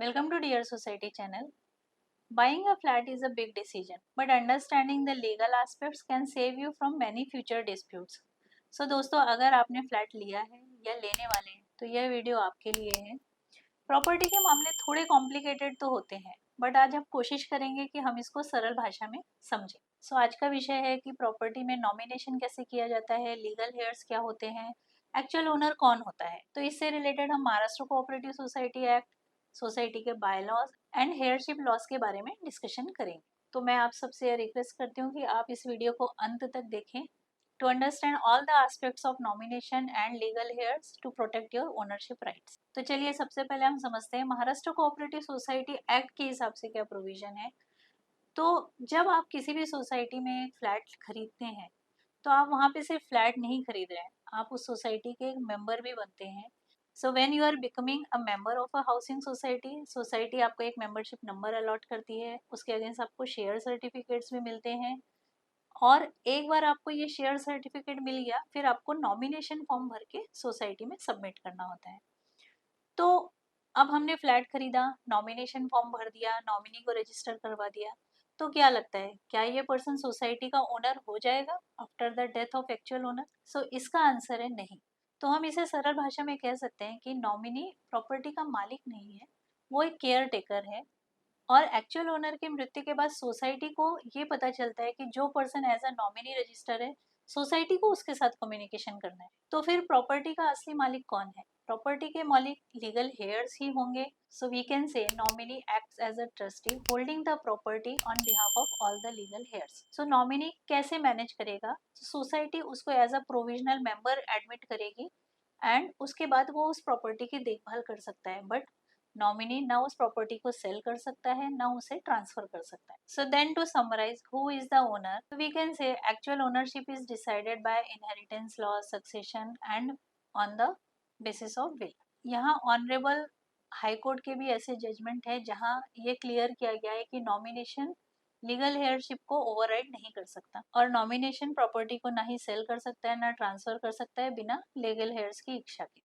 Welcome to Dear Society channel. Buying a flat is a big decision, but understanding the legal aspects can save you from many future disputes. So दोस्तों, अगर आपने flat लिया है या लेने वाले हैं तो यह वीडियो आपके लिए है। प्रॉपर्टी के मामले थोड़े कॉम्प्लिकेटेड तो होते हैं, बट आज हम कोशिश करेंगे कि हम इसको सरल भाषा में समझें। सो आज का विषय है कि प्रॉपर्टी में नॉमिनेशन कैसे किया जाता है, लीगल हेयर्स क्या होते हैं, एक्चुअल ओनर कौन होता है। तो इससे रिलेटेड हम Maharashtra cooperative society act, society के बाय लॉज एंड हेयरशिप लॉज के बारे में डिस्कशन करेंगे। तो मैं आप सबसे रिक्वेस्ट करती हूँ कि आप इस वीडियो को अंत तक देखें to understand all the aspects of nomination and legal heirs to protect your ownership rights। तो चलिए सबसे पहले हम समझते हैं महाराष्ट्र कोऑपरेटिव सोसाइटी एक्ट के हिसाब से क्या प्रोविजन है। तो जब आप किसी भी सोसाइटी में फ्लैट खरीदते हैं तो आप वहाँ पे सिर्फ फ्लैट नहीं खरीद रहे हैं, आप उस सोसाइटी के एक मेंबर भी बनते हैं। So when you are becoming a member of a housing society, society आपको एक मेंबरशिप नंबर अलॉट करती है, उसके अगेंस्ट आपको शेयर सर्टिफिकेट्स भी मिलते हैं। और एक बार आपको ये शेयर सर्टिफिकेट मिल गया, फिर आपको नॉमिनेशन फॉर्म भर के सोसाइटी में सबमिट करना होता है। तो अब हमने फ्लैट खरीदा, नॉमिनेशन फॉर्म भर दिया, नॉमिनी को रजिस्टर करवा दिया, तो क्या लगता है क्या ये पर्सन सोसाइटी का ओनर हो जाएगा after the death of actual owner? So इसका आंसर है नहीं। तो हम इसे सरल भाषा में कह सकते हैं कि नॉमिनी प्रॉपर्टी का मालिक नहीं है, वो एक केयर टेकर है। और एक्चुअल ओनर की मृत्यु के बाद सोसाइटी को ये पता चलता है कि जो person as a nominee register है, सोसाइटी को उसके साथ कम्युनिकेशन करना है। तो फिर प्रॉपर्टी का असली मालिक कौन है? प्रॉपर्टी के मालिक लीगल हेयर्स ही होंगे। So we can say nominee acts as a trustee holding the property on behalf of all the legal heirs. So nominee कैसे मैनेज करेगा? सोसाइटी उसको as a provisional member admit करेगी and उसके बाद वो उस प्रॉपर्टी की देखभाल कर सकता है, बट नॉमिनी ना उस प्रॉपर्टी को सेल कर सकता है ना उसे ट्रांसफर कर सकता है। So then to summarise who is the owner, we can say actual ownership is decided by inheritance law, succession and on the basis of will. यहाँ ऑनरेबल हाई कोर्ट के भी ऐसे जजमेंट है जहाँ ये क्लियर किया गया है कि नॉमिनेशन लीगल हेयरशिप को ओवरराइड नहीं कर सकता, और नॉमिनेशन प्रॉपर्टी को ना ही सेल कर सकता है ना ट्रांसफर कर सकता है बिना लीगल हेयर्स की इच्छा के।